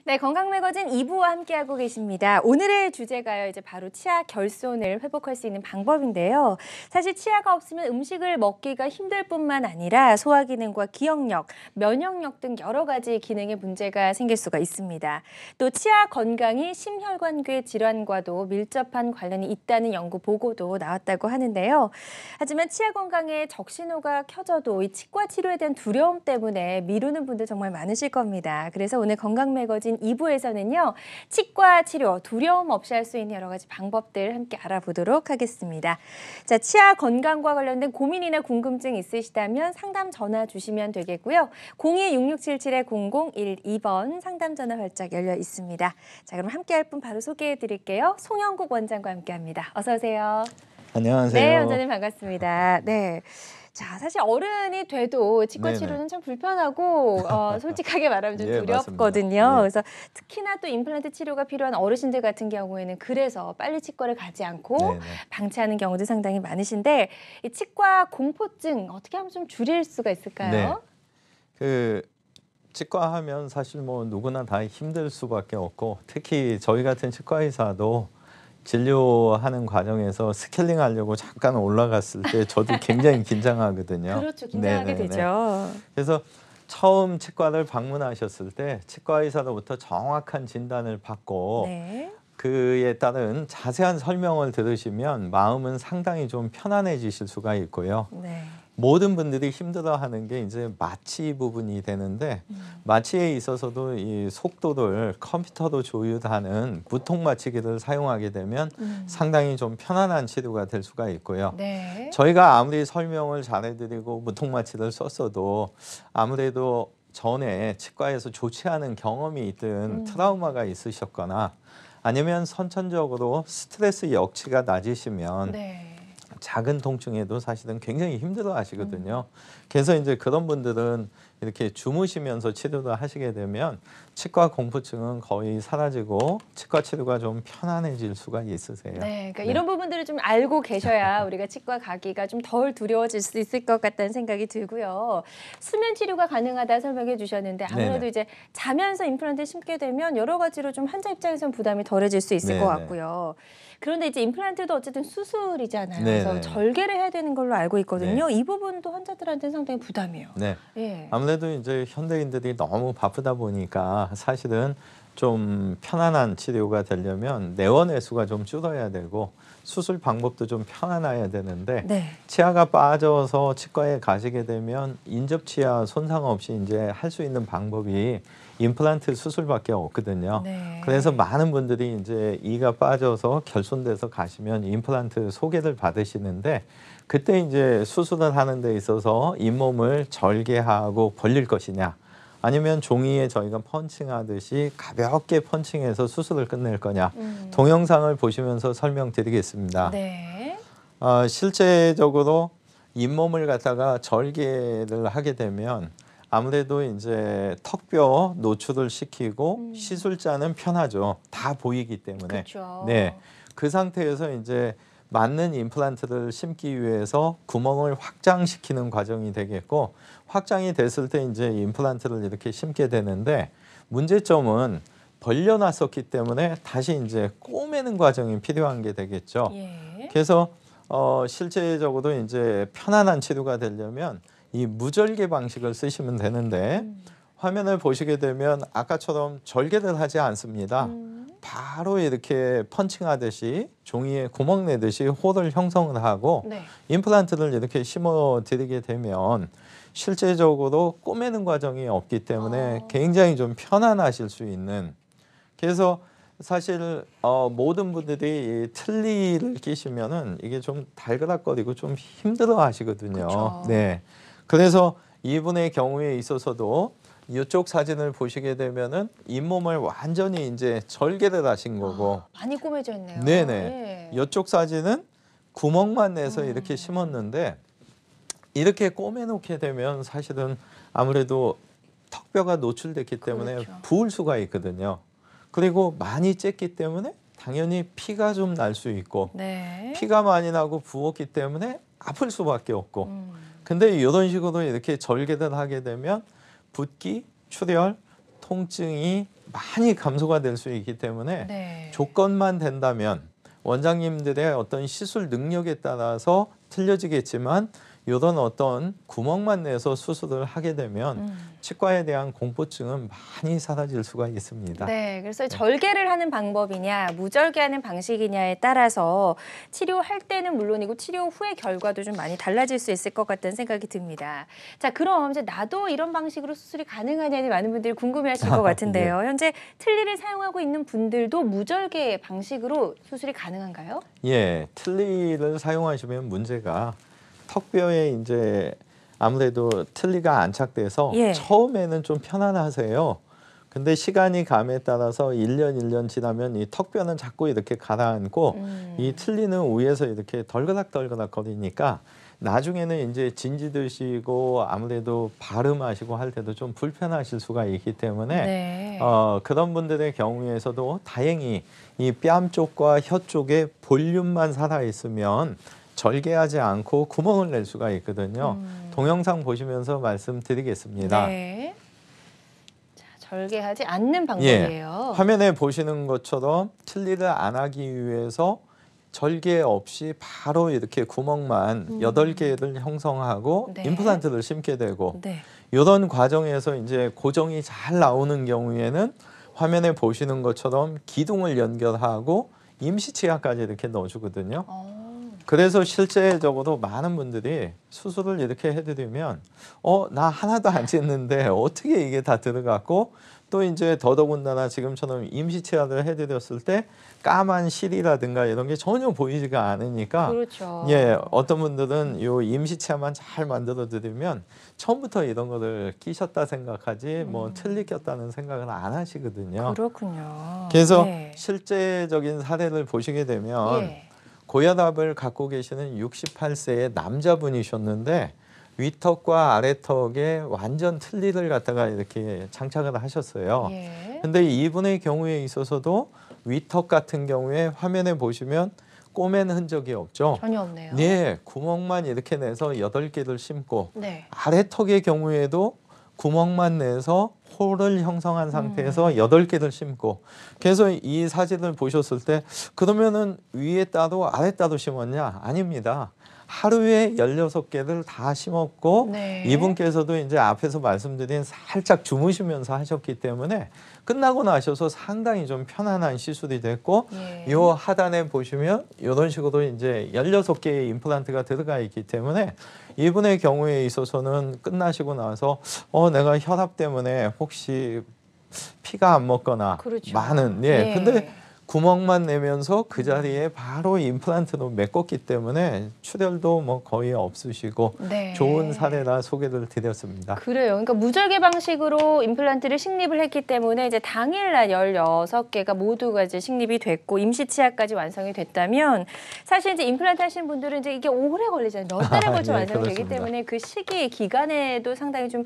네, 건강 매거진 2부와 함께하고 계십니다. 오늘의 주제가요, 이제 바로 치아 결손을 회복할 수 있는 방법인데요. 사실 치아가 없으면 음식을 먹기가 힘들 뿐만 아니라 소화 기능과 기억력, 면역력 등 여러 가지 기능에 문제가 생길 수가 있습니다. 또 치아 건강이 심혈관계 질환과도 밀접한 관련이 있다는 연구 보고도 나왔다고 하는데요. 하지만 치아 건강에 적신호가 켜져도 이 치과 치료에 대한 두려움 때문에 미루는 분들 정말 많으실 겁니다. 그래서 오늘 건강 매거진 2부에서는요. 치과 치료 두려움 없이 할 수 있는 여러 가지 방법들 함께 알아보도록 하겠습니다. 자, 치아 건강과 관련된 고민이나 궁금증 있으시다면 상담 전화 주시면 되겠고요. 02-6677-0012번 상담 전화 활짝 열려 있습니다. 자, 그럼 함께 할 분 바로 소개해 드릴게요. 송영국 원장과 함께합니다. 어서 오세요. 안녕하세요. 네, 원장님 반갑습니다. 네. 자, 사실 어른이 돼도 치과 네네. 치료는 참 불편하고 솔직하게 말하면 좀 예, 두렵거든요. 맞습니다. 예. 그래서 특히나 또 임플란트 치료가 필요한 어르신들 같은 경우에는 그래서 빨리 치과를 가지 않고 네네. 방치하는 경우도 상당히 많으신데 이 치과 공포증 어떻게 하면 좀 줄일 수가 있을까요? 네. 그 치과 하면 사실 뭐 누구나 다 힘들 수밖에 없고 특히 저희 같은 치과 의사도 진료하는 과정에서 스케일링 하려고 잠깐 올라갔을 때 저도 굉장히 긴장하거든요. 그렇죠. 긴장하게 네네네. 되죠. 그래서 처음 치과를 방문하셨을 때 치과 의사로부터 정확한 진단을 받고 네. 그에 따른 자세한 설명을 들으시면 마음은 상당히 좀 편안해지실 수가 있고요. 네. 모든 분들이 힘들어하는 게 이제 마취 부분이 되는데 마취에 있어서도 이 속도를 컴퓨터로 조율하는 무통 마취기를 사용하게 되면 상당히 좀 편안한 치료가 될 수가 있고요. 네. 저희가 아무리 설명을 잘해드리고 무통 마취를 썼어도 아무래도 전에 치과에서 좋지 않은 경험이 있든 트라우마가 있으셨거나 아니면 선천적으로 스트레스 역치가 낮으시면 네. 작은 통증에도 사실은 굉장히 힘들어 하시거든요. 그래서 이제 그런 분들은 이렇게 주무시면서 치료를 하시게 되면 치과 공포증은 거의 사라지고 치과 치료가 좀 편안해질 수가 있으세요. 네, 그러니까 이런 부분들을 좀 알고 계셔야 우리가 치과 가기가 좀 덜 두려워질 수 있을 것 같다는 생각이 들고요. 수면 치료가 가능하다 설명해 주셨는데 아무래도 네네. 이제 자면서 임플란트 심게 되면 여러 가지로 좀 환자 입장에서는 부담이 덜해질 수 있을 것 네네. 같고요. 그런데 이제 임플란트도 어쨌든 수술이잖아요. 그래서 네네. 절개를 해야 되는 걸로 알고 있거든요. 이 부분도 환자들한테는 상당히 부담이에요. 네. 예. 아무래도 이제 현대인들이 너무 바쁘다 보니까 사실은 좀 편안한 치료가 되려면 내원외수가 좀 줄어야 되고 수술 방법도 좀 편안해야 되는데 네. 치아가 빠져서 치과에 가시게 되면 인접치아 손상 없이 이제 할 수 있는 방법이 임플란트 수술밖에 없거든요. 네. 그래서 많은 분들이 이제 이가 빠져서 결손돼서 가시면 임플란트 소개를 받으시는데 그때 이제 수술을 하는 데 있어서 잇몸을 절개하고 벌릴 것이냐 아니면 종이에 저희가 펀칭하듯이 가볍게 펀칭해서 수술을 끝낼 거냐 동영상을 보시면서 설명드리겠습니다. 네. 실제적으로 잇몸을 갖다가 절개를 하게 되면 아무래도 이제 턱뼈 노출을 시키고 시술자는 편하죠. 다 보이기 때문에. 그렇죠. 네, 그 상태에서 이제 맞는 임플란트를 심기 위해서 구멍을 확장시키는 과정이 되겠고 확장이 됐을 때 이제 임플란트를 이렇게 심게 되는데 문제점은 벌려놨었기 때문에 다시 이제 꼬매는 과정이 필요한 게 되겠죠. 예. 그래서 실제적으로 이제 편안한 치료가 되려면 이 무절개 방식을 쓰시면 되는데 화면을 보시게 되면 아까처럼 절개를 하지 않습니다. 바로 이렇게 펀칭하듯이 종이에 구멍 내듯이 홀을 형성을 하고 네. 임플란트를 이렇게 심어 드리게 되면 실제적으로 꼬매는 과정이 없기 때문에 굉장히 좀 편안하실 수 있는 그래서 사실 모든 분들이 이 틀니를 끼시면은 이게 좀 달그락거리고 좀 힘들어 하시거든요. 그쵸. 네. 그래서 이분의 경우에 있어서도 이쪽 사진을 보시게 되면은 잇몸을 완전히 이제 절개를 하신 거고 많이 꼬매져 있네요. 네네. 예. 이쪽 사진은 구멍만 내서 이렇게 심었는데 이렇게 꼬매 놓게 되면 사실은 아무래도 턱뼈가 노출됐기 때문에 그렇죠. 부을 수가 있거든요. 그리고 많이 쬐기 때문에 당연히 피가 좀 날 수 있고 네. 피가 많이 나고 부었기 때문에 아플 수밖에 없고 근데 이런 식으로 이렇게 절개를 하게 되면 붓기, 출혈, 통증이 많이 감소가 될 수 있기 때문에 네. 조건만 된다면 원장님들의 어떤 시술 능력에 따라서 틀려지겠지만 이런 어떤 구멍만 내서 수술을 하게 되면 치과에 대한 공포증은 많이 사라질 수가 있습니다. 네, 그래서 절개를 하는 방법이냐, 무절개하는 방식이냐에 따라서 치료할 때는 물론이고 치료 후의 결과도 좀 많이 달라질 수 있을 것 같다는 생각이 듭니다. 자, 그럼 이제 나도 이런 방식으로 수술이 가능하냐니 많은 분들이 궁금해하실 것 같은데요. 예. 현재 틀니를 사용하고 있는 분들도 무절개 방식으로 수술이 가능한가요? 예, 틀니를 사용하시면 문제가 턱뼈에 이제 아무래도 틀니가 안착돼서 예. 처음에는 좀 편안하세요. 근데 시간이 감에 따라서 1년 지나면 이 턱뼈는 자꾸 이렇게 가라앉고 이 틀니는 위에서 이렇게 덜그락덜그락 거리니까 나중에는 이제 진지 드시고 아무래도 발음하시고 할 때도 좀 불편하실 수가 있기 때문에 네. 그런 분들의 경우에서도 다행히 이 뺨 쪽과 혀 쪽에 볼륨만 살아있으면 절개하지 않고 구멍을 낼 수가 있거든요. 동영상 보시면서 말씀드리겠습니다. 네. 자, 절개하지 않는 방법이에요. 예, 화면에 보시는 것처럼 틀니를 안 하기 위해서 절개 없이 바로 이렇게 구멍만 8개를 형성하고 네. 임플란트를 심게 되고 네. 이런 과정에서 이제 고정이 잘 나오는 경우에는 화면에 보시는 것처럼 기둥을 연결하고 임시치아까지 이렇게 넣어주거든요. 그래서 실제적으로 많은 분들이 수술을 이렇게 해드리면 나 하나도 안 찢는데 어떻게 이게 다 들어갔고 또 이제 더더군다나 지금처럼 임시치아를 해드렸을 때 까만 실이라든가 이런 게 전혀 보이지가 않으니까 그렇죠. 예, 어떤 분들은 요 임시치아만 잘 만들어 드리면 처음부터 이런 거를 끼셨다 생각하지 뭐 틀리 꼈다는 생각을 안 하시거든요. 그렇군요. 그래서 네. 실제적인 사례를 보시게 되면 예. 고혈압을 갖고 계시는 68세의 남자분이셨는데 위턱과 아래턱에 완전 틀니를 갖다가 이렇게 장착을 하셨어요. 예. 근데 이분의 경우에 있어서도 위턱 같은 경우에 화면에 보시면 꼬맨 흔적이 없죠. 전혀 없네요. 네, 구멍만 이렇게 내서 8개를 심고 네. 아래턱의 경우에도 구멍만 내서 홀을 형성한 상태에서 8개를 심고 그래서 이 사진을 보셨을 때 그러면은 위에 따로 아래 따로 심었냐? 아닙니다. 하루에 16개를 다 심었고 네. 이분께서도 이제 앞에서 말씀드린 살짝 주무시면서 하셨기 때문에 끝나고 나셔서 상당히 좀 편안한 시술이 됐고 예. 요 하단에 보시면 이런 식으로 이제 16개의 임플란트가 들어가 있기 때문에 이분의 경우에 있어서는 끝나시고 나서 내가 혈압 때문에 혹시 피가 안 먹거나 그렇죠. 많은 예. 근데 구멍만 내면서 그 자리에 바로 임플란트로 메꿨기 때문에 출혈도 뭐 거의 없으시고 네. 좋은 사례라 소개를 드렸습니다. 그래요. 그러니까 무절개 방식으로 임플란트를 식립을 했기 때문에 이제 당일날 16개가 모두가 이제 식립이 됐고 임시치아까지 완성이 됐다면 사실 이제 임플란트 하시는 분들은 이제 이게 오래 걸리잖아요. 몇 달에 걸쳐 네, 완성이 되기 그렇습니다. 때문에 그 시기 기간에도 상당히 좀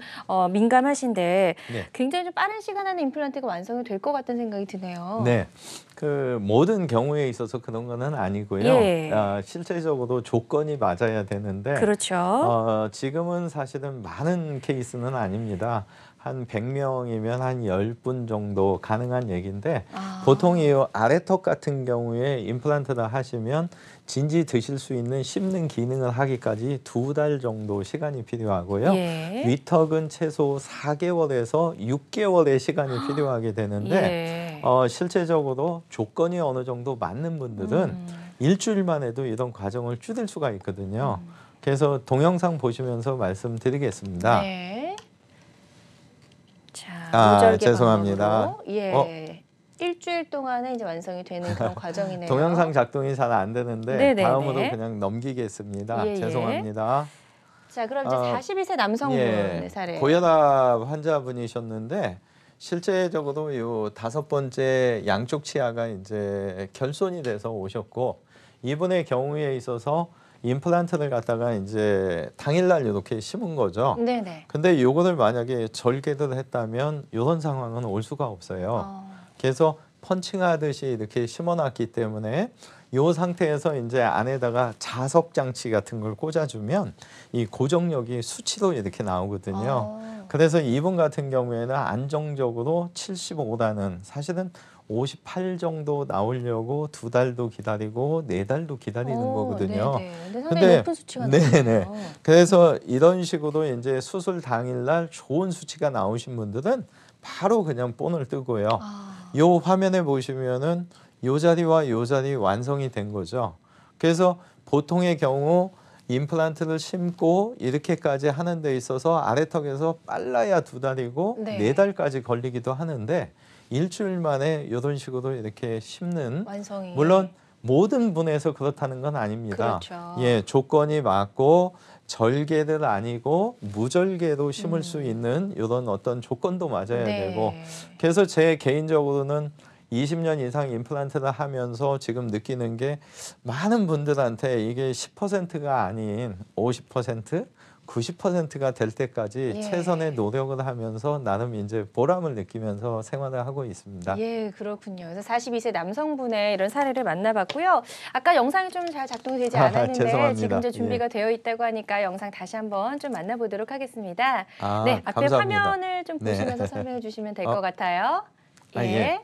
민감하신데 네. 굉장히 좀 빠른 시간 안에 임플란트가 완성이 될 것 같다는 생각이 드네요. 네. 그 모든 경우에 있어서 그런 거는 아니고요. 예. 실제적으로 조건이 맞아야 되는데 그렇죠. 지금은 사실은 많은 케이스는 아닙니다. 한 100명이면 한 10분 정도 가능한 얘기인데 보통 이 아래턱 같은 경우에 임플란트를 하시면 진지 드실 수 있는 씹는 기능을 하기까지 2달 정도 시간이 필요하고요. 예. 위턱은 최소 4개월에서 6개월의 시간이 필요하게 되는데 예. 실제적으로 조건이 어느 정도 맞는 분들은 일주일만 해도 이런 과정을 줄일 수가 있거든요. 그래서 동영상 보시면서 말씀드리겠습니다. 네. 자, 무절개 죄송합니다. 방법으로 예. 일주일 동안에 이제 완성이 되는 그런 과정이네요. 동영상 작동이 잘 안 되는데 네네네. 다음으로 그냥 넘기겠습니다. 예, 예. 죄송합니다. 자, 그럼 이제 42세 남성분의 예, 사례. 고혈압 환자분이셨는데 실제적으로 요 5번째 양쪽 치아가 이제 결손이 돼서 오셨고 이분의 경우에 있어서 임플란트를 갖다가 이제 당일날 이렇게 심은 거죠. 네네. 근데 요거를 만약에 절개를 했다면 이런 상황은 올 수가 없어요. 그래서 펀칭하듯이 이렇게 심어놨기 때문에 이 상태에서 이제 안에다가 자석 장치 같은 걸 꽂아주면 이 고정력이 수치로 이렇게 나오거든요. 그래서 이분 같은 경우에는 안정적으로 75라는 사실은 58 정도 나오려고 2달도 기다리고 4달도 기다리는 거거든요. 네네. 근데 상당히 높은 수치가 나왔네요. 그래서 이런 식으로 이제 수술 당일날 좋은 수치가 나오신 분들은 바로 그냥 본을 뜨고요. 요 화면에 보시면은 요 자리와 요 자리 완성이 된 거죠. 그래서 보통의 경우 임플란트를 심고 이렇게까지 하는 데 있어서 아래턱에서 빨라야 2달이고 네. 4달까지 걸리기도 하는데 일주일 만에 이런 식으로 이렇게 심는 완성이. 물론 모든 분에서 그렇다는 건 아닙니다. 그렇죠. 예, 조건이 맞고 절개를 아니고 무절개로 심을 수 있는 이런 어떤 조건도 맞아야 네. 되고 그래서 제 개인적으로는 20년 이상 임플란트를 하면서 지금 느끼는 게 많은 분들한테 이게 10%가 아닌 50%, 90%가 될 때까지 예. 최선의 노력을 하면서 나름 이제 보람을 느끼면서 생활을 하고 있습니다. 예, 그렇군요. 그래서 42세 남성분의 이런 사례를 만나봤고요. 아까 영상이 좀 잘 작동이 되지 않았는데 죄송합니다. 지금 이제 준비가 예. 되어 있다고 하니까 영상 다시 한번 좀 만나보도록 하겠습니다. 네, 앞에 감사합니다. 화면을 좀 네. 보시면서 설명해 주시면 될 것 같아요. 예.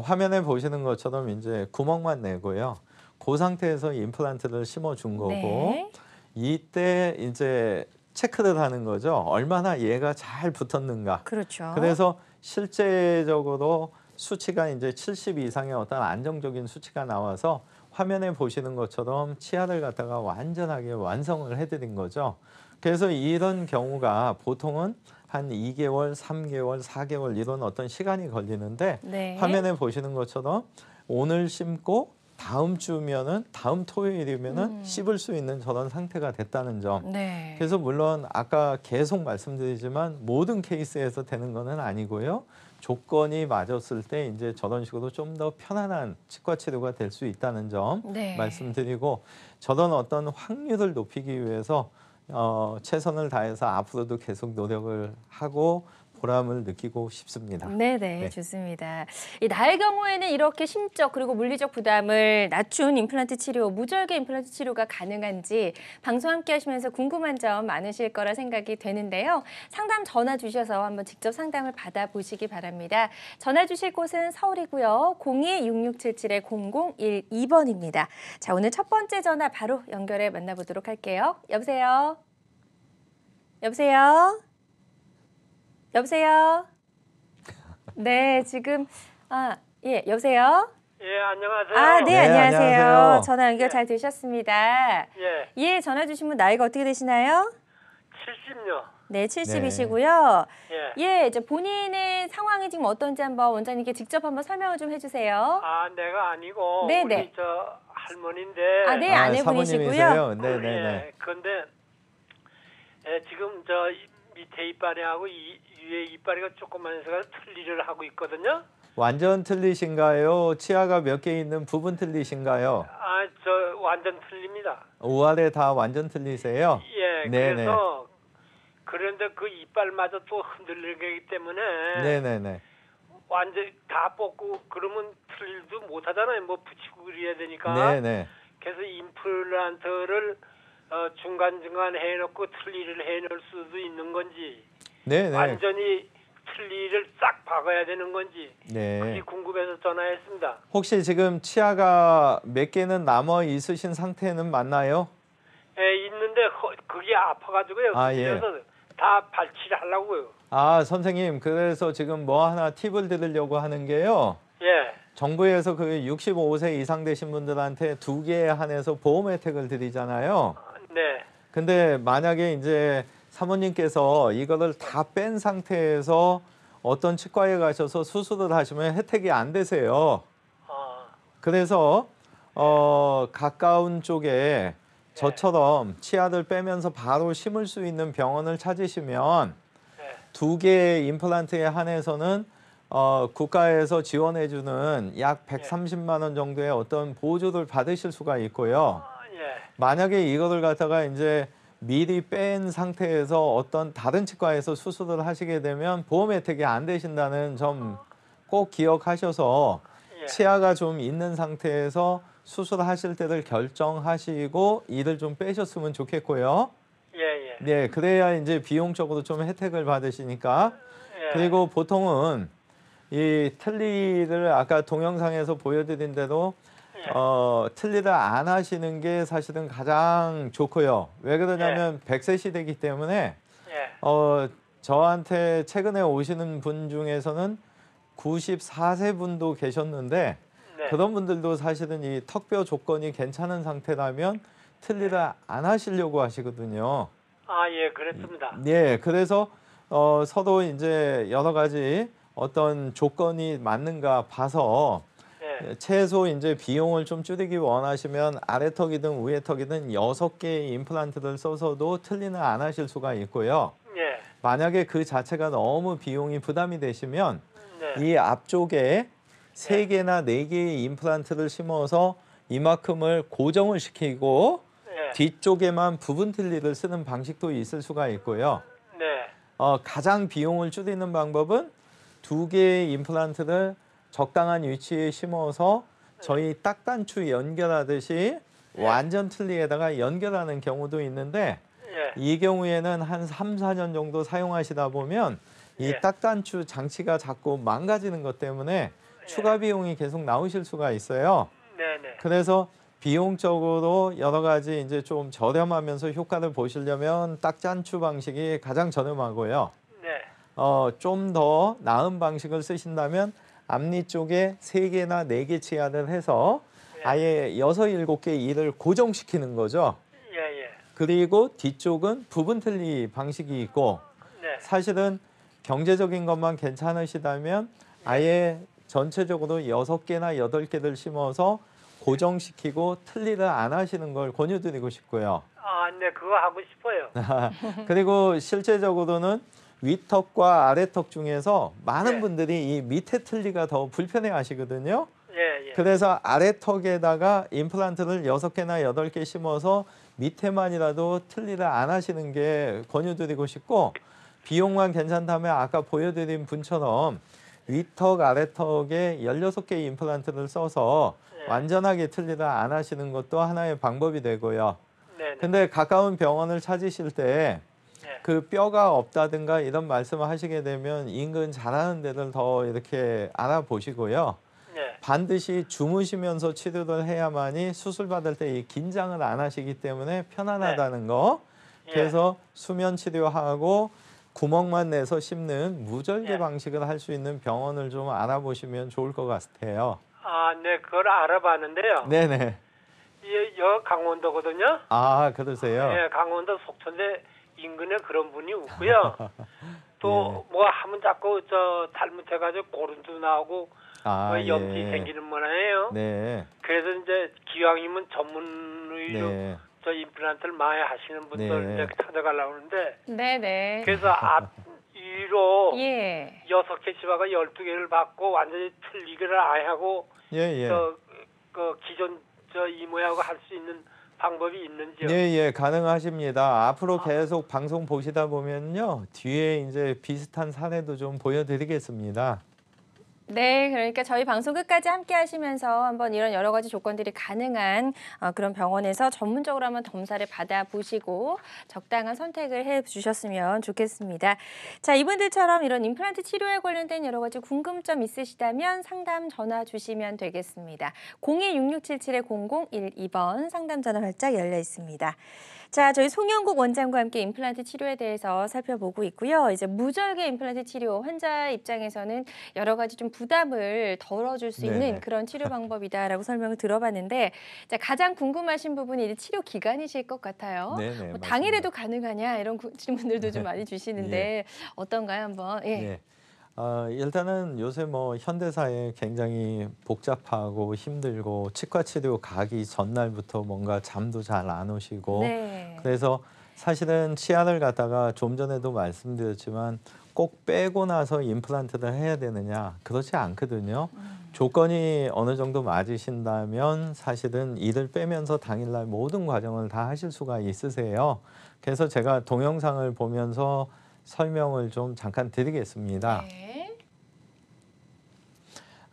화면에 보시는 것처럼 이제 구멍만 내고요. 그 상태에서 임플란트를 심어준 거고 네. 이때 이제 체크를 하는 거죠. 얼마나 얘가 잘 붙었는가. 그렇죠. 그래서 실제적으로 수치가 이제 70 이상의 어떤 안정적인 수치가 나와서 화면에 보시는 것처럼 치아를 갖다가 완전하게 완성을 해드린 거죠. 그래서 이런 경우가 보통은 한 2개월, 3개월, 4개월 이런 어떤 시간이 걸리는데 네. 화면에 보시는 것처럼 오늘 심고 다음 주면은 다음 토요일이면은 씹을 수 있는 저런 상태가 됐다는 점. 네. 그래서 물론 아까 계속 말씀드리지만 모든 케이스에서 되는 거는 아니고요. 조건이 맞았을 때 이제 저런 식으로 좀 더 편안한 치과 치료가 될 수 있다는 점 네. 말씀드리고 저런 어떤 확률을 높이기 위해서 최선을 다해서 앞으로도 계속 노력을 하고 보람을 느끼고 싶습니다. 네네, 네. 좋습니다. 나의 경우에는 이렇게 심적 그리고 물리적 부담을 낮춘 임플란트 치료, 무절개 임플란트 치료가 가능한지 방송 함께 하시면서 궁금한 점 많으실 거라 생각이 되는데요. 상담 전화 주셔서 한번 직접 상담을 받아보시기 바랍니다. 전화 주실 곳은 서울이고요. 02-6677-0012번입니다. 자, 오늘 첫 번째 전화 바로 연결해 만나보도록 할게요. 여보세요? 여보세요? 여보세요? 네, 지금 예, 여보세요? 예, 안녕하세요. 네, 네, 안녕하세요. 안녕하세요. 전화 연결 잘 되셨습니다. 예, 예, 전화 주신 분 나이가 어떻게 되시나요? 70요. 네, 70이시고요. 예. 예, 이제 본인의 상황이 지금 어떤지 한번 원장님께 직접 한번 설명을 좀 해주세요. 내가 아니고 네네. 우리 저 할머니인데. 네, 아내분이시고요. 사모님이세요? 네네네. 예, 그런데 지금 저 밑에 이빨이하고 위에 이빨이가 조그만해서 틀니를 하고 있거든요. 완전 틀리신가요? 치아가 몇 개 있는 부분 틀리신가요? 저 완전 틀립니다. 우아래 다 완전 틀리세요? 예, 네네. 그래서 그런데 그 이빨마저 또 흔들리기 때문에 네네네. 완전 다 뽑고 그러면 틀리도 못하잖아요. 뭐 붙이고 그래야 되니까. 네네. 그래서 임플란트를 중간중간 해놓고 틀니를 해놓을 수도 있는 건지 네네. 완전히 틀니를 싹 박아야 되는 건지 네. 그게 궁금해서 전화했습니다. 혹시 지금 치아가 몇 개는 남아 있으신 상태는 맞나요? 예, 있는데 그게 아파가지고요. 예. 그래서 다 발치를 하려고요. 선생님, 그래서 지금 뭐 하나 팁을 드리려고 하는 게요. 예. 정부에서 그 65세 이상 되신 분들한테 2개에 한해서 보험 혜택을 드리잖아요. 네. 근데 만약에 이제 사모님께서 이거를 다 뺀 상태에서 어떤 치과에 가셔서 수술을 하시면 혜택이 안 되세요. 그래서 가까운 쪽에 저처럼 치아를 빼면서 바로 심을 수 있는 병원을 찾으시면 2개의 임플란트에 한해서는 국가에서 지원해주는 약 130만 원 정도의 어떤 보조를 받으실 수가 있고요. 예. 만약에 이거를 갖다가 이제 미리 뺀 상태에서 어떤 다른 치과에서 수술을 하시게 되면 보험 혜택이 안 되신다는 점 꼭 기억하셔서 예. 치아가 좀 있는 상태에서 수술하실 때를 결정하시고 이를 좀 빼셨으면 좋겠고요. 예. 네, 그래야 이제 비용적으로 좀 혜택을 받으시니까. 예. 그리고 보통은 이 틀니를 아까 동영상에서 보여드린 대로 예. 틀니를 안 하시는 게 사실은 가장 좋고요. 왜 그러냐면 100세 시대이기 때문에 예. 저한테 최근에 오시는 분 중에서는 94세 분도 계셨는데 네. 그런 분들도 사실은 이 턱뼈 조건이 괜찮은 상태라면 틀니를 안 하시려고 하시거든요. 아, 예, 그랬습니다. 네, 그래서 서로 이제 여러 가지 어떤 조건이 맞는가 봐서 예. 최소 이제 비용을 좀 줄이기 원하시면 아래턱이든 위에턱이든 6개의 임플란트를 써서도 틀니는 안 하실 수가 있고요. 예. 만약에 그 자체가 너무 비용이 부담이 되시면 네. 이 앞쪽에 3개나 4개의 임플란트를 심어서 이만큼을 고정을 시키고 예. 뒤쪽에만 부분 틀니를 쓰는 방식도 있을 수가 있고요. 네. 가장 비용을 줄이는 방법은 2개의 임플란트를 적당한 위치에 심어서 저희 딱단추 연결하듯이 완전 틀니에다가 연결하는 경우도 있는데 예. 이 경우에는 한 3, 4년 정도 사용하시다 보면 이 예. 딱단추 장치가 자꾸 망가지는 것 때문에 추가 비용이 계속 나오실 수가 있어요. 네네. 그래서 비용적으로 여러 가지 이제 좀 저렴하면서 효과를 보시려면 딱단추 방식이 가장 저렴하고요. 네. 좀 더 나은 방식을 쓰신다면 앞니 쪽에 3개나 4개 치아를 해서 아예 6, 7개 이를 고정시키는 거죠. 예. 예. 그리고 뒤쪽은 부분 틀니 방식이 있고 네. 사실은 경제적인 것만 괜찮으시다면 아예 전체적으로 6개나 8개를 심어서 고정시키고 틀니를 안 하시는 걸 권유드리고 싶고요. 아, 네, 그거 하고 싶어요. 그리고 실제적으로는 윗턱과 아래턱 중에서 많은 네. 분들이 이 밑에 틀니가 더 불편해 하시거든요. 예. 예. 그래서 아래턱에다가 임플란트를 6개나 8개 심어서 밑에만이라도 틀니를 안 하시는 게 권유드리고 싶고 비용만 괜찮다면 아까 보여드린 분처럼 윗턱, 아래턱에 16개의 임플란트를 써서 완전하게 틀니를 안 하시는 것도 하나의 방법이 되고요. 네네. 근데 가까운 병원을 찾으실 때 그 뼈가 없다든가 이런 말씀을 하시게 되면 인근 잘하는 데를 더 이렇게 알아보시고요. 네. 반드시 주무시면서 치료를 해야만이 수술 받을 때 이 긴장을 안 하시기 때문에 편안하다는 거. 그래서 수면 치료하고 구멍만 내서 심는 무절개 방식을 할 수 있는 병원을 좀 알아보시면 좋을 것 같아요. 아, 네, 그걸 알아봤는데요. 네네. 여 강원도거든요. 아, 그러세요? 예, 강원도 속천대 인근에 그런 분이 없고요. 또 뭐 하면 자꾸 잘못해가지고 고름도 나오고 염증이 생기는 모양이에요. 네. 그래서 이제 기왕이면 전문의로 네. 저 임플란트를 많이 하시는 분들 이제 찾아가려고 하는데 네네. 그래서 앞 위로 예. 6개 치아가 12개를 받고 완전히 틀리기를 아예 하고 예. 그 기존 이모하고 할 수 있는 방법이 있는지요? 예, 가능하십니다. 앞으로 계속 방송 보시다 보면요. 뒤에 이제 비슷한 사례도 좀 보여드리겠습니다. 네, 그러니까 저희 방송 끝까지 함께 하시면서 한번 이런 여러 가지 조건들이 가능한 그런 병원에서 전문적으로 한번 검사를 받아보시고 적당한 선택을 해주셨으면 좋겠습니다. 자, 이분들처럼 이런 임플란트 치료에 관련된 여러 가지 궁금점 있으시다면 상담 전화 주시면 되겠습니다. 02-6677-0012번 상담 전화 활짝 열려 있습니다. 자, 저희 송영국 원장과 함께 임플란트 치료에 대해서 살펴보고 있고요. 이제 무절개 임플란트 치료, 환자 입장에서는 여러 가지 좀 부담을 덜어줄 수 있는 그런 치료 방법이다라고 설명을 들어봤는데, 자, 가장 궁금하신 부분이 이제 치료 기간이실 것 같아요. 네네. 뭐 당일에도 가능하냐 이런 질문들도 좀 많이 주시는데 어떤가요, 한번? 예. 일단은 요새 뭐 현대사에 굉장히 복잡하고 힘들고 치과 치료 가기 전날부터 뭔가 잠도 잘 안 오시고 그래서 사실은 치아를 갖다가 좀 전에도 말씀드렸지만 꼭 빼고 나서 임플란트를 해야 되느냐 그렇지 않거든요. 조건이 어느 정도 맞으신다면 사실은 이를 빼면서 당일날 모든 과정을 다 하실 수가 있으세요. 그래서 제가 동영상을 보면서 설명을 좀 잠깐 드리겠습니다.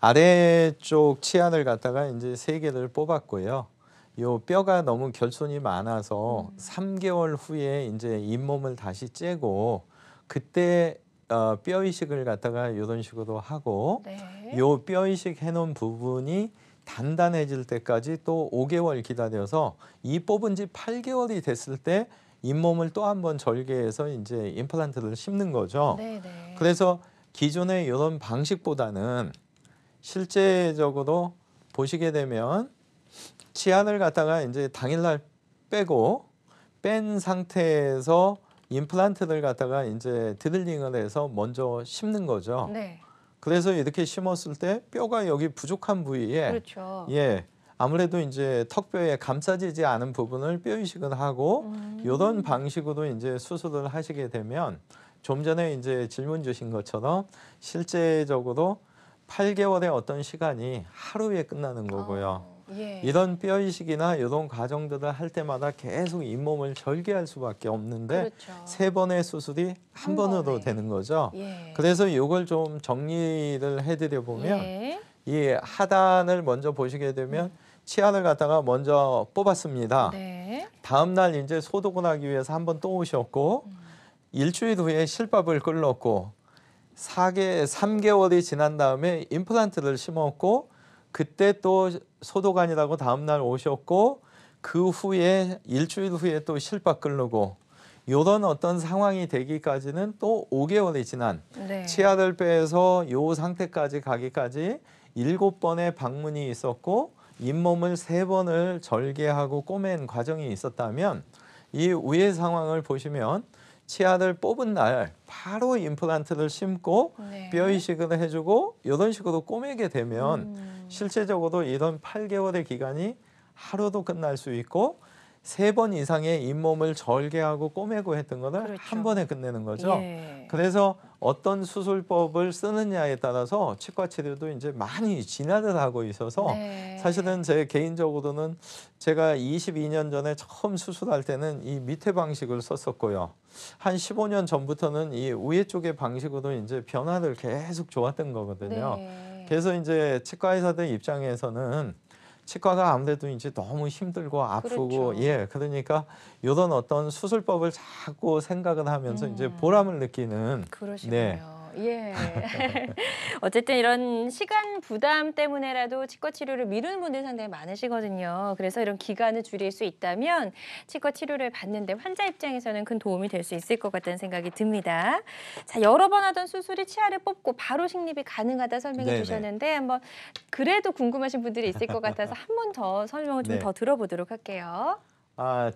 아래쪽 치아를 갖다가 이제 3개를 뽑았고요. 요 뼈가 너무 결손이 많아서 3개월 후에 이제 잇몸을 다시 째고 그때 뼈 이식을 갖다가 이런 식으로 하고 네. 요 뼈 이식 해놓은 부분이 단단해질 때까지 또 5개월 기다려서 이 뽑은 지 8개월이 됐을 때 잇몸을 또 한 번 절개해서 이제 임플란트를 심는 거죠. 네, 네. 그래서 기존의 이런 방식보다는 실제적으로 보시게 되면 치아를 갖다가 이제 당일날 빼고 뺀 상태에서 임플란트를 갖다가 이제 드릴링을 해서 먼저 심는 거죠. 네. 그래서 이렇게 심었을 때 뼈가 여기 부족한 부위에 그렇죠. 예. 아무래도 이제 턱뼈에 감싸지지 않은 부분을 뼈 이식을 하고 이런 방식으로 이제 수술을 하시게 되면 좀 전에 이제 질문 주신 것처럼 실제적으로 8개월의 어떤 시간이 하루에 끝나는 거고요. 예. 이런 뼈 이식이나 이런 과정들을 할 때마다 계속 잇몸을 절개할 수밖에 없는데 그렇죠. 3번의 수술이 한 번으로 번에. 되는 거죠. 예. 그래서 이걸 좀 정리를 해드려 보면 예. 이 하단을 먼저 보시게 되면 치아를 갖다가 먼저 뽑았습니다. 네. 다음 날 이제 소독을 하기 위해서 한 번 또 오셨고 일주일 후에 실밥을 끌렀고 3개월이 지난 다음에 임플란트를 심었고 그때 또 소독아니라고 다음 날 오셨고 그 후에 일주일 후에 또 실밥 끌르고 이런 어떤 상황이 되기까지는 또 5개월이 지난 네. 치아를 빼서 요 상태까지 가기까지 7번의 방문이 있었고 잇몸을 3번을 절개하고 꼬맨 과정이 있었다면 이 위의 상황을 보시면 치아를 뽑은 날 바로 임플란트를 심고 네. 뼈 이식을 해주고 이런 식으로 꼬매게 되면 실제적으로 이런 8개월의 기간이 하루도 끝날 수 있고 3번 이상의 잇몸을 절개하고 꼬매고 했던 거를 그렇죠. 한 번에 끝내는 거죠. 예. 그래서 어떤 수술법을 쓰느냐에 따라서 치과 치료도 이제 많이 진화를 하고 있어서 네. 사실은 제 개인적으로는 제가 22년 전에 처음 수술할 때는 이 밑에 방식을 썼었고요. 한 15년 전부터는 이 위에 쪽의 방식으로 이제 변화를 계속 좋았던 거거든요. 네. 그래서 이제 치과 의사들 입장에서는 치과가 아무래도 이제 너무 힘들고 아프고 그렇죠. 예 그러니까 이런 어떤 수술법을 자꾸 생각을 하면서 이제 보람을 느끼는 그러시군요. 네. 예. 어쨌든 이런 시간 부담 때문에라도 치과 치료를 미루는 분들이 상당히 많으시거든요. 그래서 이런 기간을 줄일 수 있다면 치과 치료를 받는데 환자 입장에서는 큰 도움이 될 수 있을 것 같다는 생각이 듭니다. 자, 여러 번 하던 수술이 치아를 뽑고 바로 식립이 가능하다 설명해 네네. 주셨는데 한번 그래도 궁금하신 분들이 있을 것 같아서 한 번 더 설명을 좀 네. 더 들어보도록 할게요.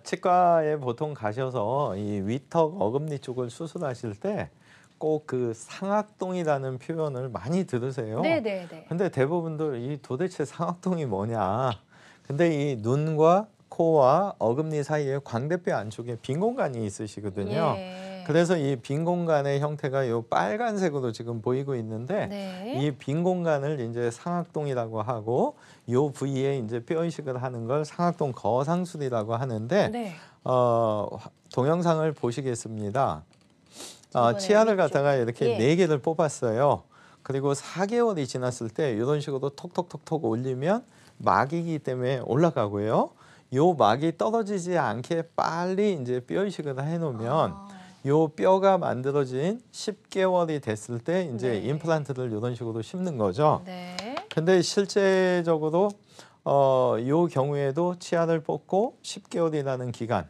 치과에 보통 가셔서 이 위턱 어금니 쪽을 수술하실 때 꼭 그 상악동이라는 표현을 많이 들으세요. 네네네. 근데 대부분들 이 도대체 상악동이 뭐냐. 근데 이 눈과 코와 어금니 사이에 광대뼈 안쪽에 빈 공간이 있으시거든요. 예. 그래서 이 빈 공간의 형태가 요 빨간색으로 지금 보이고 있는데 네. 이 빈 공간을 이제 상악동이라고 하고 요 부위에 이제 뼈 이식을 하는 걸 상악동 거상술이라고 하는데 네. 동영상을 보시겠습니다. 이번에 치아를 위쪽. 갖다가 이렇게 예. 4개를 뽑았어요. 그리고 4개월이 지났을 때 이런 식으로 톡톡톡톡 올리면 막이기 때문에 올라가고요. 요 막이 떨어지지 않게 빨리 이제 뼈 이식을 해놓으면 요 뼈가 만들어진 10개월이 됐을 때 이제 네. 임플란트를 이런 식으로 심는 거죠. 네. 근데 실제적으로 요 경우에도 치아를 뽑고 10개월이라는 기간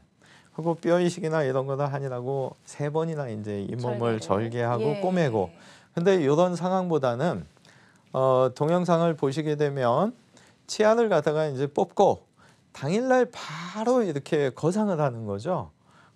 하고 뼈 이식이나 이런 거는 하니라고 3번이나 이제 잇몸을 절개하고 예. 꼬매고 근데 이런 상황보다는 동영상을 보시게 되면 치아를 갖다가 이제 뽑고 당일날 바로 이렇게 거상을 하는 거죠.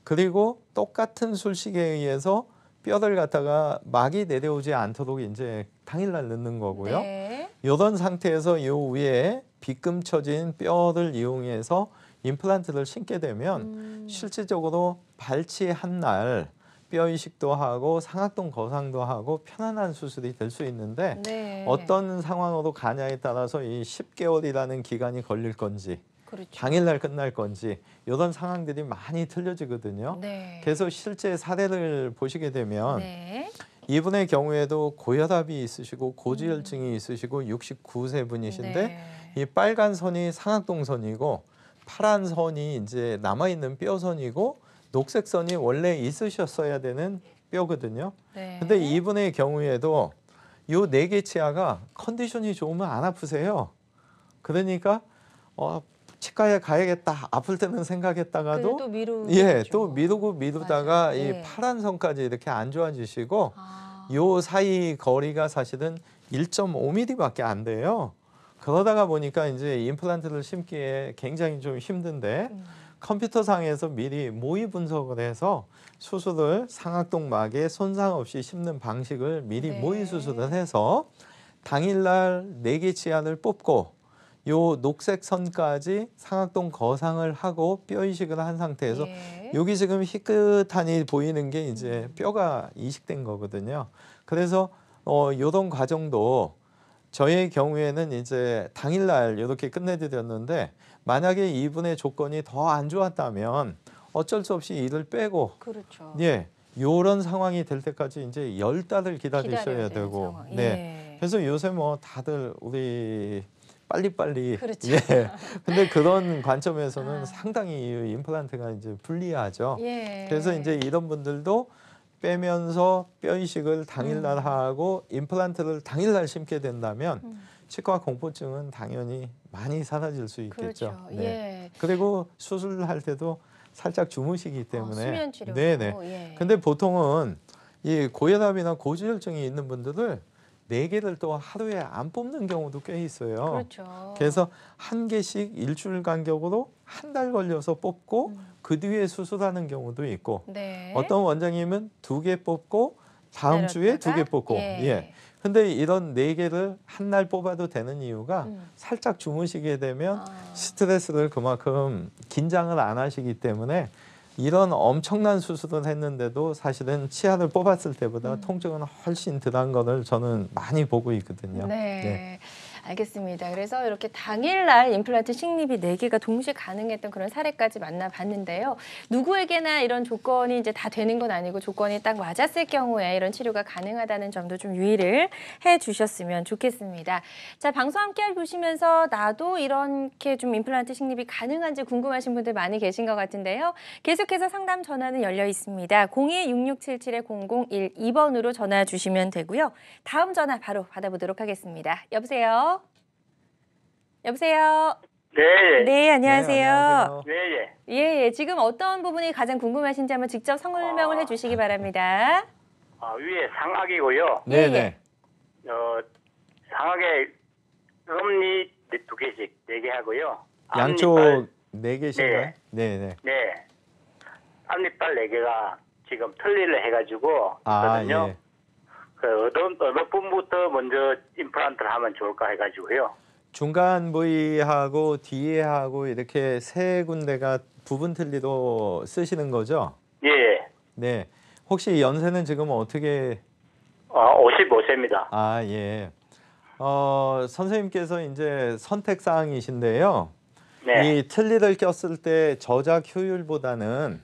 그리고 똑같은 술식에 의해서 뼈를 갖다가 막이 내려오지 않도록 이제 당일날 넣는 거고요. 네. 이런 상태에서 요 위에 빗금쳐진 뼈를 이용해서 임플란트를 심게 되면 실질적으로 발치한 날 뼈 이식도 하고 상악동 거상도 하고 편안한 수술이 될 수 있는데 네. 어떤 상황으로 가냐에 따라서 이 10개월이라는 기간이 걸릴 건지 그렇죠. 당일날 끝날 건지 이런 상황들이 많이 틀려지거든요. 네. 그래서 실제 사례를 보시게 되면 네. 이분의 경우에도 고혈압이 있으시고 고지혈증이 있으시고 69세 분이신데 네. 이 빨간 선이 상악동 선이고 파란 선이 이제 남아있는 뼈선이고 녹색 선이 원래 있으셨어야 되는 뼈거든요. 네. 근데 이분의 경우에도 요 4개 치아가 컨디션이 좋으면 안 아프세요. 그러니까 치과에 가야겠다. 아플 때는 생각했다가도 또 미루죠. 예, 또 미루다가 맞아요. 이 예. 파란 선까지 이렇게 안 좋아지시고 요 사이 거리가 사실은 1.5mm밖에 안 돼요. 그러다가 보니까 이제 임플란트를 심기에 굉장히 좀 힘든데 컴퓨터상에서 미리 모의 분석을 해서 수술을 상악동막에 손상 없이 심는 방식을 미리 네. 모의 수술을 해서 당일날 4개 치아를 뽑고 요 녹색 선까지 상악동 거상을 하고 뼈 이식을 한 상태에서 예. 여기 지금 희끗하니 보이는 게 이제 뼈가 이식된 거거든요. 그래서 요런 과정도 저의 경우에는 이제 당일날 이렇게 끝내드렸는데 만약에 이분의 조건이 더 안 좋았다면 어쩔 수 없이 이를 빼고 그렇죠. 예, 요런 상황이 될 때까지 이제 10달을 기다리셔야 기다려야 되는 되고 상황. 네. 예. 그래서 요새 뭐 다들 우리 빨리빨리 그렇죠. 예. 근데 그런 관점에서는 상당히 이 임플란트가 이제 불리하죠. 예. 그래서 이제 이런 분들도 빼면서 뼈 이식을 당일날 하고 임플란트를 당일날 심게 된다면 치과 공포증은 당연히 많이 사라질 수 있겠죠. 그렇죠. 네. 예. 그리고 수술할 때도 살짝 주무시기 때문에 수면 치료. 네네. 예. 근데 보통은 이 고혈압이나 고지혈증이 있는 분들을 4개를 또 하루에 안 뽑는 경우도 꽤 있어요. 그렇죠. 그래서 1개씩 일주일 간격으로 한 달 걸려서 뽑고 그 뒤에 수술하는 경우도 있고 네. 어떤 원장님은 2개 뽑고 다음 주에 기다렸다가? 2개 뽑고 예. 예. 근데 이런 4개를 한 날 뽑아도 되는 이유가 살짝 주무시게 되면 스트레스를 그만큼 긴장을 안 하시기 때문에 이런 엄청난 수술을 했는데도 사실은 치아를 뽑았을 때보다 통증은 훨씬 덜한 거를 저는 많이 보고 있거든요. 네. 알겠습니다. 그래서 이렇게 당일날 임플란트 식립이 4개가 동시에 가능했던 그런 사례까지 만나봤는데요. 누구에게나 이런 조건이 이제 다 되는 건 아니고 조건이 딱 맞았을 경우에 이런 치료가 가능하다는 점도 좀 유의를 해주셨으면 좋겠습니다. 자, 방송 함께 보시면서 나도 이렇게 좀 임플란트 식립이 가능한지 궁금하신 분들 많이 계신 것 같은데요. 계속해서 상담 전화는 열려 있습니다. 02-6677-0012번으로 전화 주시면 되고요. 다음 전화 바로 받아보도록 하겠습니다. 여보세요? 여보세요? 네. 네, 안녕하세요. 네, 예. 예, 지금 어떤 부분이 가장 궁금하신지 한번 직접 설명을 해주시기 바랍니다. 위에 상악이고요. 네네. 상악에 럼니 2개씩 4개 하고요. 양쪽 앞니빨, 4개신가요? 네네. 네. 앞니빨 4개가 지금 틀니를 해가지고 있거든요. 예. 어느 부분부터 먼저 임플란트를 하면 좋을까 해가지고요. 중간 부위하고 뒤에 하고 이렇게 3군데가 부분 틀니로 쓰시는 거죠? 예. 네. 혹시 연세는 지금 어떻게? 55세입니다. 예. 선생님께서 이제 선택 사항이신데요. 네. 이 틀니를 꼈을 때 저작 효율보다는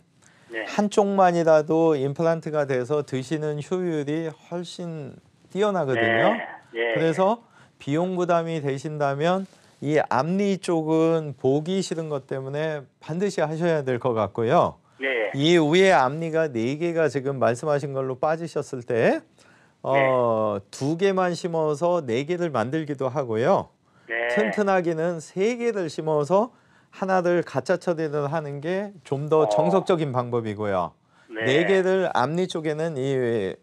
네. 한쪽만이라도 임플란트가 돼서 드시는 효율이 훨씬 뛰어나거든요. 네. 예. 그래서 비용 부담이 되신다면 이 앞니 쪽은 보기 싫은 것 때문에 반드시 하셔야 될 것 같고요. 네. 이 위에 앞니가 4개가 지금 말씀하신 걸로 빠지셨을 때 2개만 심어서 4개를 만들기도 하고요. 네. 튼튼하기는 3개를 심어서 하나를 가짜 처리를 하는 게 좀 더 정석적인 방법이고요. 네. 4개를 앞니 쪽에는 이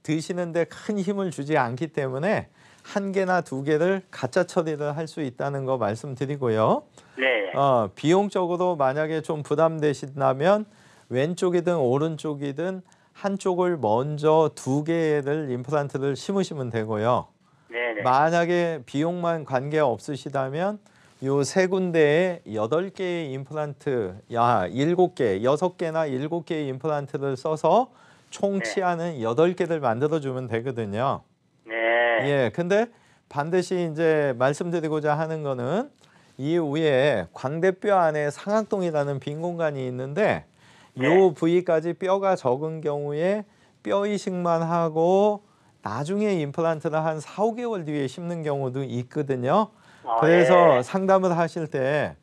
드시는데 큰 힘을 주지 않기 때문에 1개나 2개를 가짜 처리를 할 수 있다는 거 말씀드리고요. 네. 비용적으로 만약에 좀 부담되신다면 왼쪽이든 오른쪽이든 한쪽을 먼저 2개를 임플란트를 심으시면 되고요. 네. 만약에 비용만 관계 없으시다면 요 3군데에 8개의 임플란트, 7개, 6개나 7개의 임플란트를 써서 총 치아는 8개를 만들어주면 되거든요. 네. 예, 근데 반드시 이제 말씀드리고자 하는 거는 이 위에 광대뼈 안에 상악동이라는 빈 공간이 있는데 요 부위까지 뼈가 적은 경우에 뼈 이식만 하고 나중에 임플란트를 한 4, 5개월 뒤에 심는 경우도 있거든요. 그래서 상담을 하실 때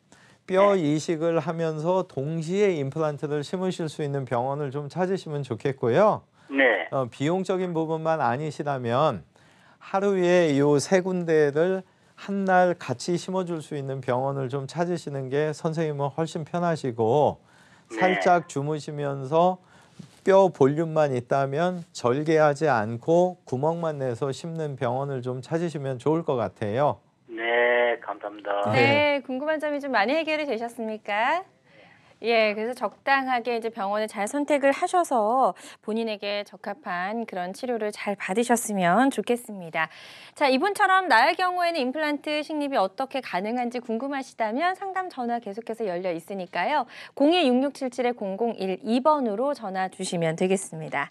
뼈 이식을 하면서 동시에 임플란트를 심으실 수 있는 병원을 좀 찾으시면 좋겠고요. 네. 비용적인 부분만 아니시다면 하루에 요 3군데를 한 날 같이 심어줄 수 있는 병원을 좀 찾으시는 게 선생님은 훨씬 편하시고 네. 살짝 주무시면서 뼈 볼륨만 있다면 절개하지 않고 구멍만 내서 심는 병원을 좀 찾으시면 좋을 것 같아요. 네, 감사합니다. 네, 궁금한 점이 좀 많이 해결이 되셨습니까? 예, 그래서 적당하게 이제 병원을 잘 선택을 하셔서 본인에게 적합한 그런 치료를 잘 받으셨으면 좋겠습니다. 자, 이분처럼 나의 경우에는 임플란트 식립이 어떻게 가능한지 궁금하시다면 상담 전화 계속해서 열려 있으니까요. 02-6677-0012번으로 전화 주시면 되겠습니다.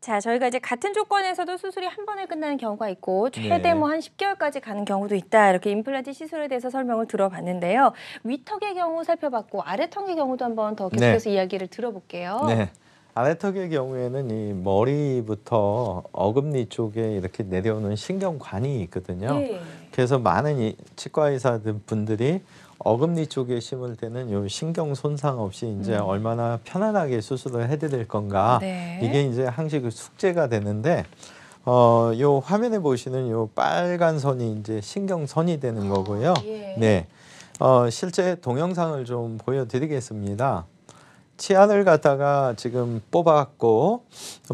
자, 저희가 이제 같은 조건에서도 수술이 한 번에 끝나는 경우가 있고 최대 뭐 한 10개월까지 가는 경우도 있다. 이렇게 임플란트 시술에 대해서 설명을 들어봤는데요. 위턱의 경우 살펴봤고 아래턱의 경우도 한번 더 계속해서 이야기를 들어볼게요. 네. 아래턱의 경우에는 이 머리부터 어금니 쪽에 이렇게 내려오는 신경관이 있거든요. 네. 그래서 많은 치과 의사들 분들이 어금니 쪽에 심을 때는 요 신경 손상 없이 이제 얼마나 편안하게 수술을 해드릴 건가. 네. 이게 이제 항상 그 숙제가 되는데, 요 화면에 보시는 요 빨간 선이 이제 신경선이 되는 거고요. 예. 네. 실제 동영상을 좀 보여드리겠습니다. 치아를 갖다가 지금 뽑았고,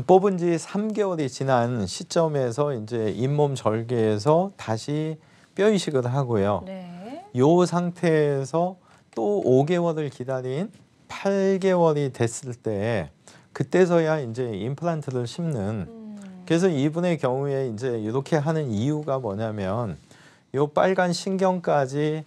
뽑은 지 3개월이 지난 시점에서 이제 잇몸 절개해서 다시 뼈 이식을 하고요. 네. 요 상태에서 또 5개월을 기다린 8개월이 됐을 때 그때서야 이제 임플란트를 심는. 그래서 이분의 경우에 이제 이렇게 하는 이유가 뭐냐면 요 빨간 신경까지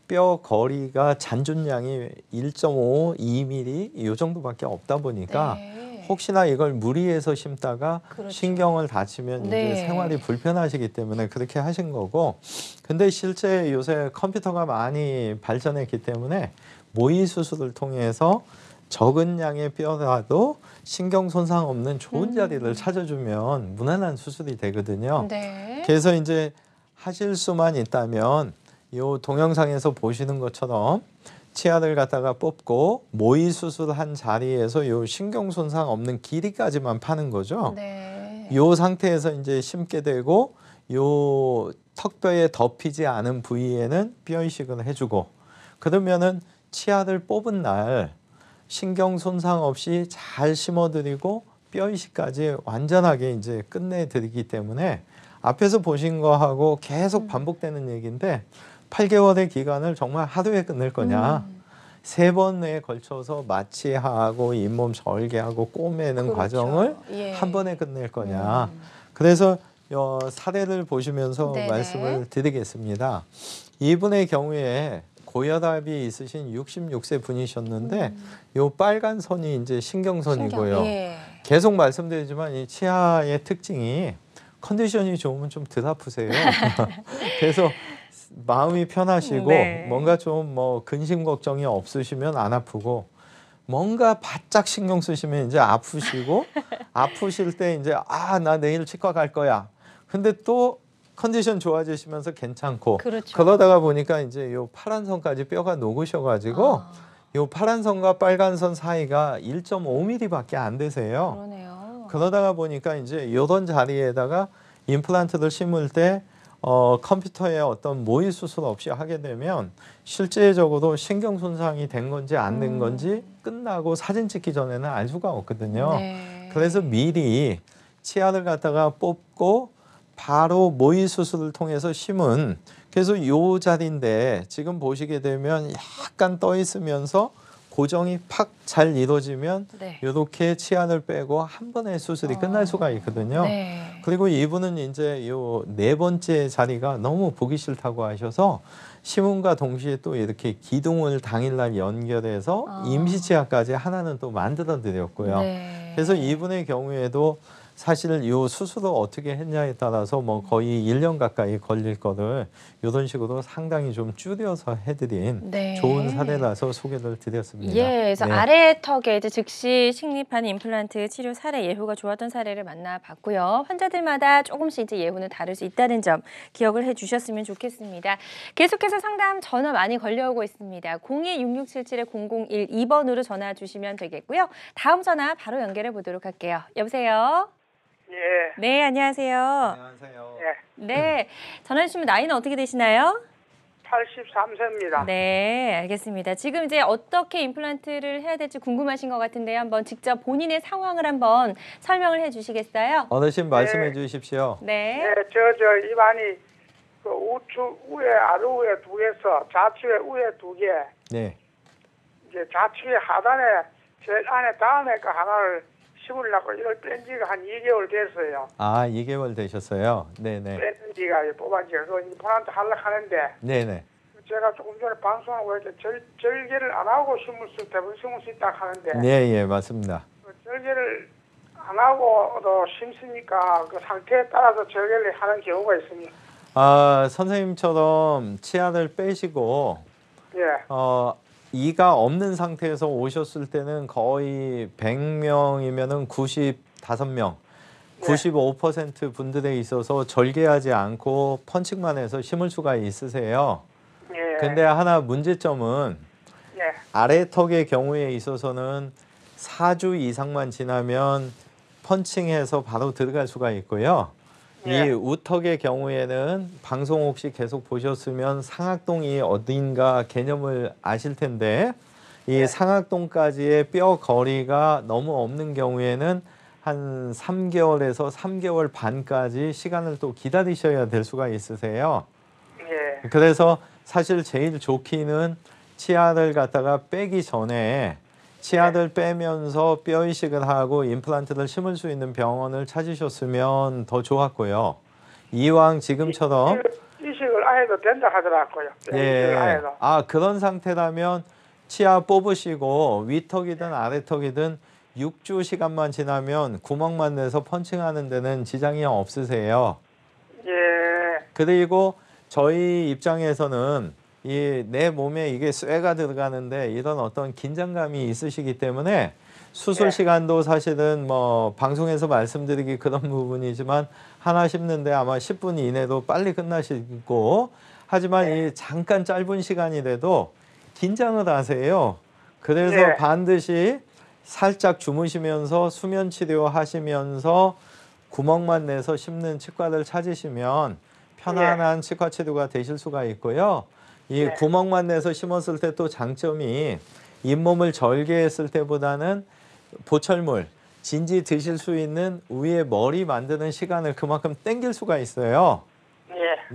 뼈 거리가 잔존량이 1.5, 2mm 요 정도밖에 없다 보니까 네. 혹시나 이걸 무리해서 심다가 그렇죠. 신경을 다치면 네. 이제 생활이 불편하시기 때문에 그렇게 하신 거고, 근데 실제 요새 컴퓨터가 많이 발전했기 때문에 모의 수술을 통해서 적은 양의 뼈라도 신경 손상 없는 좋은 자리를 찾아주면 무난한 수술이 되거든요. 네. 그래서 이제 하실 수만 있다면 요 동영상에서 보시는 것처럼 치아를 갖다가 뽑고 모의 수술한 자리에서 요 신경 손상 없는 길이까지만 파는 거죠. 네. 요 상태에서 이제 심게 되고 요 턱뼈에 덮이지 않은 부위에는 뼈 이식을 해주고, 그러면은 치아를 뽑은 날 신경 손상 없이 잘 심어드리고 뼈 이식까지 완전하게 이제 끝내드리기 때문에 앞에서 보신 거하고 계속 반복되는 얘기인데 8개월의 기간을 정말 하루에 끝낼 거냐, 3번에 걸쳐서 마취하고 잇몸 절개하고 꼬매는 그렇죠. 과정을 예. 한 번에 끝낼 거냐. 그래서 사례를 보시면서 네네. 말씀을 드리겠습니다. 이분의 경우에 고혈압이 있으신 66세 분이셨는데 요 빨간 선이 이제 신경선이고요. 신경, 예. 계속 말씀드리지만 이 치아의 특징이 컨디션이 좋으면 좀 덜 아프세요. 그래서 마음이 편하시고 네. 뭔가 좀 뭐 근심 걱정이 없으시면 안 아프고, 뭔가 바짝 신경 쓰시면 이제 아프시고 아프실 때 이제 나 내일 치과 갈 거야. 근데 또 컨디션 좋아지시면서 괜찮고, 그렇죠. 그러다가 보니까 이제 요 파란 선까지 뼈가 녹으셔가지고 요 파란 선과 빨간 선 사이가 1.5mm밖에 안 되세요. 그러네요. 그러다가 보니까 이제 요런 자리에다가 임플란트를 심을 때 컴퓨터에 어떤 모의 수술 없이 하게 되면 실제적으로 신경 손상이 된 건지 안 된 건지 끝나고 사진 찍기 전에는 알 수가 없거든요. 네. 그래서 미리 치아를 갖다가 뽑고 바로 모의 수술을 통해서 심은, 그래서 요 자리인데 지금 보시게 되면 약간 떠 있으면서 고정이 팍 잘 이루어지면 네. 이렇게 치아를 빼고 한 번에 수술이 끝날 수가 있거든요. 네. 그리고 이분은 이제 요 4번째 자리가 너무 보기 싫다고 하셔서 심음과 동시에 또 이렇게 기둥을 당일날 연결해서 임시치아까지 하나는 또 만들어 드렸고요. 네. 그래서 이분의 경우에도 사실 이 수술을 어떻게 했냐에 따라서 뭐 거의 1년 가까이 걸릴 거를 이런 식으로 상당히 좀 줄여서 해드린 네. 좋은 사례라서 소개를 드렸습니다. 예, 그래서 네. 아래 턱에 이제 즉시 식립하는 임플란트 치료 사례 예후가 좋았던 사례를 만나봤고요. 환자들마다 조금씩 이제 예후는 다를 수 있다는 점 기억을 해주셨으면 좋겠습니다. 계속해서 상담 전화 많이 걸려오고 있습니다. 02-6677-0012번으로 전화 주시면 되겠고요. 다음 전화 바로 연결해 보도록 할게요. 여보세요? 예. 네, 안녕하세요. 안녕하세요. 예. 네, 전화 주시면 나이는 어떻게 되시나요? 83세입니다. 네, 알겠습니다. 지금 이제 어떻게 임플란트를 해야 될지 궁금하신 것 같은데요. 한번 직접 본인의 상황을 한번 설명을 해주시겠어요? 어르신 말씀해 주십시오. 네. 네, 저 입안이 그 우측 위에 아래 위에 두 개서 좌측에 위에 두 개. 네. 이제 좌측에 하단에 제일 안에 다음에 그 하나를 심으려고 이걸 뺀 지가 한 2개월 됐어요. 아, 2개월 되셨어요? 네네. 뺀 지가 뽑은 지가 그 임플란트 하려고 하는데 네네. 제가 조금 전에 방송하고 이렇게 절개를 안 하고 심을 수 있다 하는데 네, 예, 맞습니다. 그 절개를 안 하고도 심으니까 그 상태에 따라서 절개를 하는 경우가 있습니다. 아, 선생님처럼 치아를 빼시고 예. 이가 없는 상태에서 오셨을 때는 거의 100명이면은 95명, 95% 분들에 있어서 절개하지 않고 펀칭만 해서 심을 수가 있으세요. 예. 근데 하나 문제점은 예. 아래 턱의 경우에 있어서는 4주 이상만 지나면 펀칭해서 바로 들어갈 수가 있고요. 예. 이 우턱의 경우에는 방송 혹시 계속 보셨으면 상악동이 어딘가 개념을 아실 텐데 이 상악동까지의 뼈 거리가 너무 없는 경우에는 한 3개월에서 3개월 반까지 시간을 또 기다리셔야 될 수가 있으세요. 예. 그래서 사실 제일 좋기는 치아를 갖다가 빼기 전에 치아를 빼면서 뼈 이식을 하고 임플란트를 심을 수 있는 병원을 찾으셨으면 더 좋았고요. 이왕 지금처럼 이식을 안 해도 된다 하더라고요. 이식을 안 예, 해도. 아 그런 상태라면 치아 뽑으시고 위턱이든 아래턱이든 6주 시간만 지나면 구멍만 내서 펀칭하는 데는 지장이 없으세요. 예. 그리고 저희 입장에서는 이 내 몸에 이게 쇠가 들어가는데 이런 어떤 긴장감이 있으시기 때문에 수술 네. 시간도 사실은 뭐 방송에서 말씀드리기 그런 부분이지만 하나 심는데 아마 10분 이내도 빨리 끝나시고 하지만 이 잠깐 짧은 시간이라도 긴장을 하세요. 그래서 네. 반드시 살짝 주무시면서 수면 치료 하시면서 구멍만 내서 심는 치과를 찾으시면 편안한 치과 치료가 되실 수가 있고요. 이 구멍만 내서 심었을 때 또 장점이 잇몸을 절개했을 때보다는 보철물, 진지 드실 수 있는 위에 머리 만드는 시간을 그만큼 땡길 수가 있어요.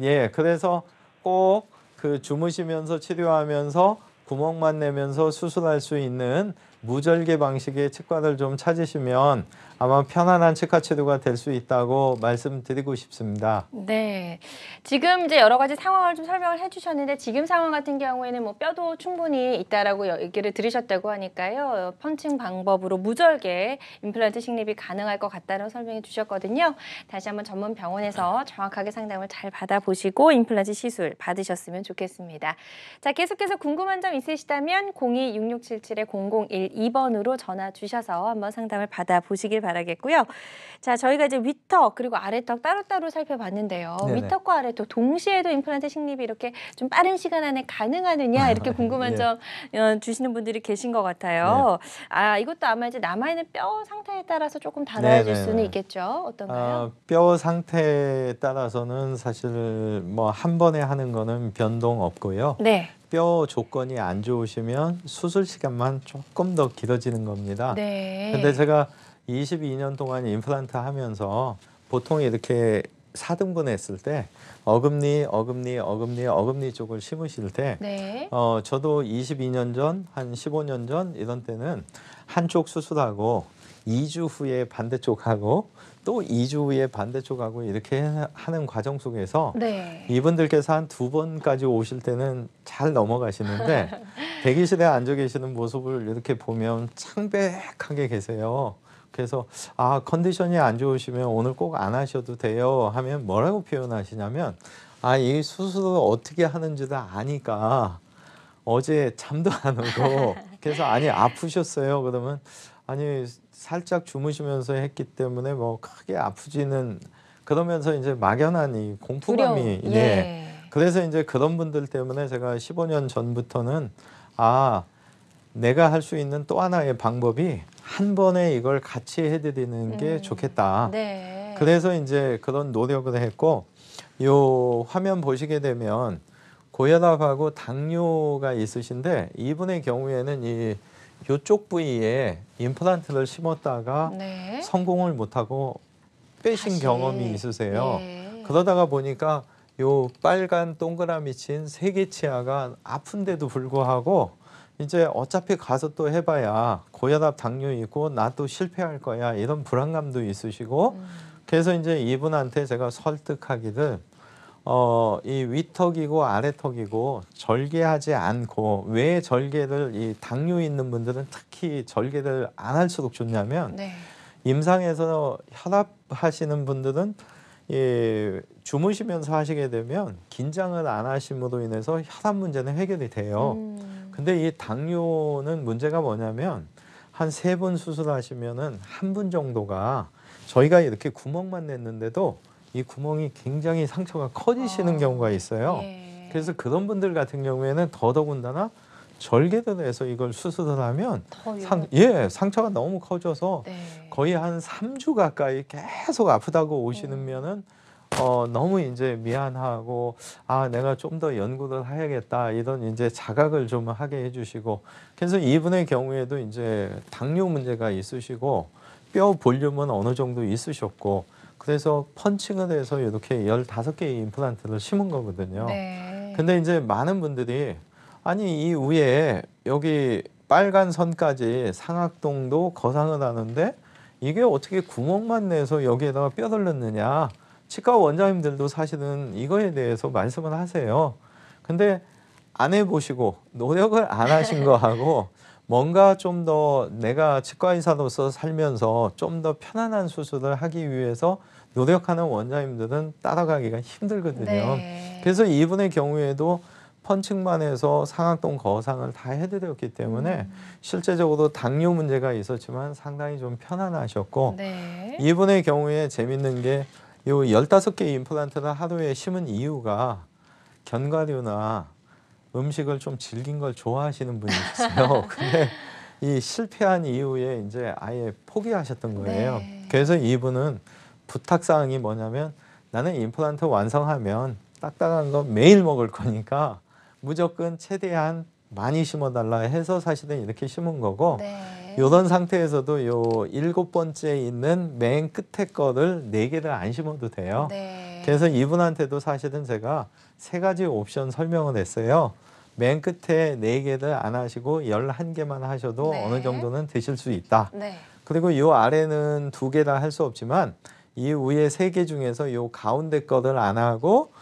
예, 그래서 꼭 그 주무시면서 치료하면서 구멍만 내면서 수술할 수 있는 무절개 방식의 치과를 좀 찾으시면 아마 편안한 치과 치료가 될 수 있다고 말씀드리고 싶습니다. 네, 지금 이제 여러 가지 상황을 좀 설명을 해주셨는데 지금 상황 같은 경우에는 뭐 뼈도 충분히 있다라고 얘기를 들으셨다고 하니까요. 펀칭 방법으로 무절개 임플란트 식립이 가능할 것 같다는 설명해 주셨거든요. 다시 한번 전문 병원에서 정확하게 상담을 잘 받아보시고 임플란트 시술 받으셨으면 좋겠습니다. 자, 계속해서 궁금한 점 있으시다면 02-6677-0012번으로 전화 주셔서 한번 상담을 받아보시길 바라겠고요. 자, 저희가 이제 위턱 그리고 아래턱 따로따로 살펴봤는데요. 네네. 위턱과 아래턱 동시에도 임플란트 식립이 이렇게 좀 빠른 시간 안에 가능하느냐 이렇게 궁금한 예. 점 주시는 분들이 계신 것 같아요. 아, 이것도 아마 이제 남아있는 뼈 상태에 따라서 조금 달라질 네네네. 수는 있겠죠. 어떤가요? 뼈 상태에 따라서는 사실 뭐 한 번에 하는 거는 변동 없고요. 네. 뼈 조건이 안 좋으시면 수술 시간만 조금 더 길어지는 겁니다. 네. 근데 제가 22년 동안 임플란트 하면서 보통 이렇게 4등분 했을 때 어금니 쪽을 심으실 때 네. 저도 22년 전, 한 15년 전 이런 때는 한쪽 수술하고 2주 후에 반대쪽하고 또 2주 후에 반대쪽하고 이렇게 하는 과정 속에서 네. 이분들께서 한 2번까지 오실 때는 잘 넘어가시는데 대기실에 앉아 계시는 모습을 이렇게 보면 창백하게 계세요. 그래서 컨디션이 안 좋으시면 오늘 꼭 안 하셔도 돼요 하면 뭐라고 표현하시냐면 이 수술을 어떻게 하는지도 아니까 어제 잠도 안 오고 그래서 아프셨어요. 그러면 살짝 주무시면서 했기 때문에 뭐 크게 아프지는 그러면서 이제 막연한 이 공포감이 그래서 이제 그런 분들 때문에 제가 15년 전부터는 내가 할 수 있는 또 하나의 방법이 한 번에 이걸 같이 해드리는 게 좋겠다. 네. 그래서 이제 그런 노력을 했고 요 화면 보시게 되면 고혈압하고 당뇨가 있으신데 이분의 경우에는 이쪽 부위에 임플란트를 심었다가 성공을 못하고 빼신 경험이 있으세요. 그러다가 보니까 요 빨간 동그라미 친 3개 치아가 아픈데도 불구하고 이제 어차피 가서 또 해봐야 고혈압 당뇨 있고 나 또 실패할 거야 이런 불안감도 있으시고 그래서 이제 이분한테 제가 설득하기를 이 위턱이고 아래턱이고 절개하지 않고 왜 절개를 이 당뇨 있는 분들은 특히 절개를 안 할수록 좋냐면 임상에서 혈압 하시는 분들은 주무시면서 하시게 되면 긴장을 안 하심으로 인해서 혈압 문제는 해결이 돼요. 근데 이 당뇨는 문제가 뭐냐면 한 3분 수술하시면은 한 분 정도가 저희가 이렇게 구멍만 냈는데도 이 구멍이 굉장히 상처가 커지시는 경우가 있어요. 그래서 그런 분들 같은 경우에는 더더군다나 절개를 해서 이걸 수술을 하면 상처가 너무 커져서 거의 한 3주 가까이 계속 아프다고 오시면은 너무 이제 미안하고 내가 좀 더 연구를 해야겠다 이런 이제 자각을 좀 하게 해주시고 그래서 이분의 경우에도 이제 당뇨 문제가 있으시고 뼈 볼륨은 어느 정도 있으셨고 그래서 펀칭을 해서 이렇게 15개의 임플란트를 심은 거거든요. 근데 이제 많은 분들이 이 위에 여기 빨간 선까지 상악동도 거상을 하는데 이게 어떻게 구멍만 내서 여기에다가 뼈를 넣느냐. 치과 원장님들도 사실은 이거에 대해서 말씀을 하세요. 근데 안 해보시고 노력을 안 하신 거하고 뭔가 좀 더 내가 치과 의사로서 살면서 좀 더 편안한 수술을 하기 위해서 노력하는 원장님들은 따라가기가 힘들거든요. 그래서 이분의 경우에도 펀칭만 해서 상악동 거상을 다 해드렸기 때문에 실제적으로 당뇨 문제가 있었지만 상당히 좀 편안하셨고 이분의 경우에 재밌는 게 요 15개 임플란트를 하루에 심은 이유가 견과류나 음식을 좀 질긴 걸 좋아하시는 분이 있어요. 근데 이 실패한 이후에 이제 아예 포기하셨던 거예요. 그래서 이분은 부탁사항이 뭐냐면 나는 임플란트 완성하면 딱딱한 거 매일 먹을 거니까 무조건 최대한 많이 심어달라 해서 사실은 이렇게 심은 거고 이런 상태에서도 요 7번째 있는 맨 끝에 거를 4개를 안 심어도 돼요. 그래서 이분한테도 사실은 제가 3가지 옵션 설명을 했어요. 맨 끝에 4개를 안 하시고 11개만 하셔도 어느 정도는 되실 수 있다. 그리고 이 아래는 2개 다 할 수 없지만 이 위에 3개 중에서 이 가운데 거를 안 하고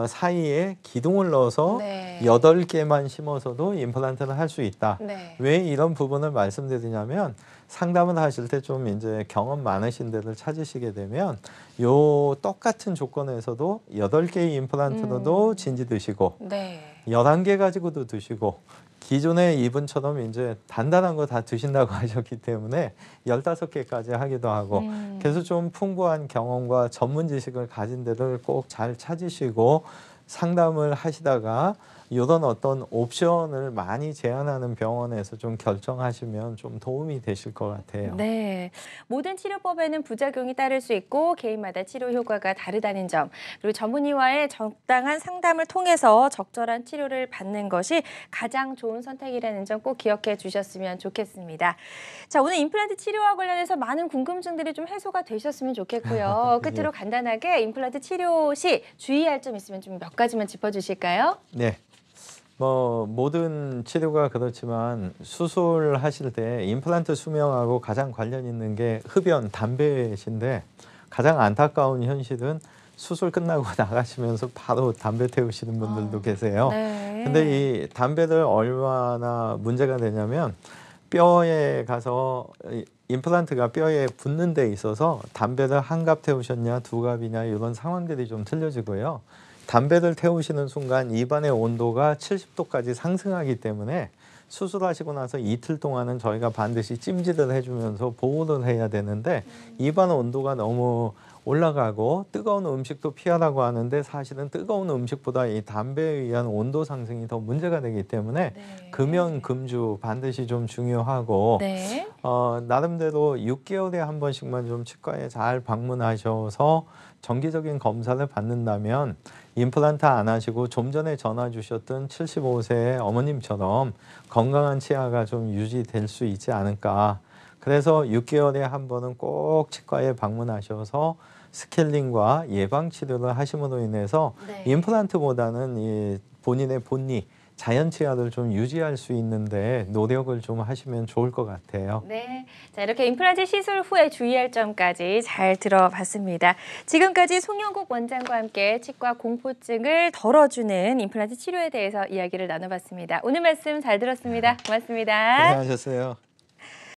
사이에 기둥을 넣어서 8개만 심어서도 임플란트를 할 수 있다. 왜 이런 부분을 말씀드리냐면 상담을 하실 때 좀 이제 경험 많으신 데를 찾으시게 되면 요 똑같은 조건에서도 8개의 임플란트로도 진지 드시고 11개 가지고도 드시고 기존의 이분처럼 이제 단단한 거 다 드신다고 하셨기 때문에 15개까지 하기도 하고 그래서 좀 풍부한 경험과 전문 지식을 가진 데를 꼭 잘 찾으시고 상담을 하시다가 이런 어떤 옵션을 많이 제한하는 병원에서 좀 결정하시면 좀 도움이 되실 것 같아요. 모든 치료법에는 부작용이 따를 수 있고 개인마다 치료 효과가 다르다는 점, 그리고 전문의와의 적당한 상담을 통해서 적절한 치료를 받는 것이 가장 좋은 선택이라는 점 꼭 기억해 주셨으면 좋겠습니다. 자, 오늘 임플란트 치료와 관련해서 많은 궁금증들이 좀 해소가 되셨으면 좋겠고요. 끝으로 간단하게 임플란트 치료 시 주의할 점 있으면 좀 몇 가지만 짚어주실까요? 모든 치료가 그렇지만 수술하실 때 임플란트 수명하고 가장 관련 있는 게 흡연, 담배신데 가장 안타까운 현실은 수술 끝나고 나가시면서 바로 담배 태우시는 분들도 계세요. 근데 이 담배를 얼마나 문제가 되냐면 뼈에 가서 임플란트가 뼈에 붙는 데 있어서 담배를 한 갑 태우셨냐, 두 갑이냐 이런 상황들이 좀 틀려지고요. 담배를 태우시는 순간 입안의 온도가 70도까지 상승하기 때문에 수술하시고 나서 이틀 동안은 저희가 반드시 찜질을 해주면서 보호를 해야 되는데 입안 온도가 너무 올라가고 뜨거운 음식도 피하라고 하는데 사실은 뜨거운 음식보다 이 담배에 의한 온도 상승이 더 문제가 되기 때문에 네. 금연, 금주 반드시 좀 중요하고 네. 나름대로 6개월에 한 번씩만 좀 치과에 잘 방문하셔서 정기적인 검사를 받는다면 임플란트 안 하시고 좀 전에 전화 주셨던 75세 어머님처럼 건강한 치아가 좀 유지될 수 있지 않을까. 그래서 6개월에 한 번은 꼭 치과에 방문하셔서 스케일링과 예방 치료를 하심으로 인해서 네. 임플란트보다는 이 본인의 본니 자연 치아를 좀 유지할 수 있는데 노력을 좀 하시면 좋을 것 같아요. 네, 자 이렇게 임플란트 시술 후에 주의할 점까지 잘 들어봤습니다. 지금까지 송영국 원장과 함께 치과 공포증을 덜어주는 임플란트 치료에 대해서 이야기를 나눠봤습니다. 오늘 말씀 잘 들었습니다. 고맙습니다. 고생하셨어요.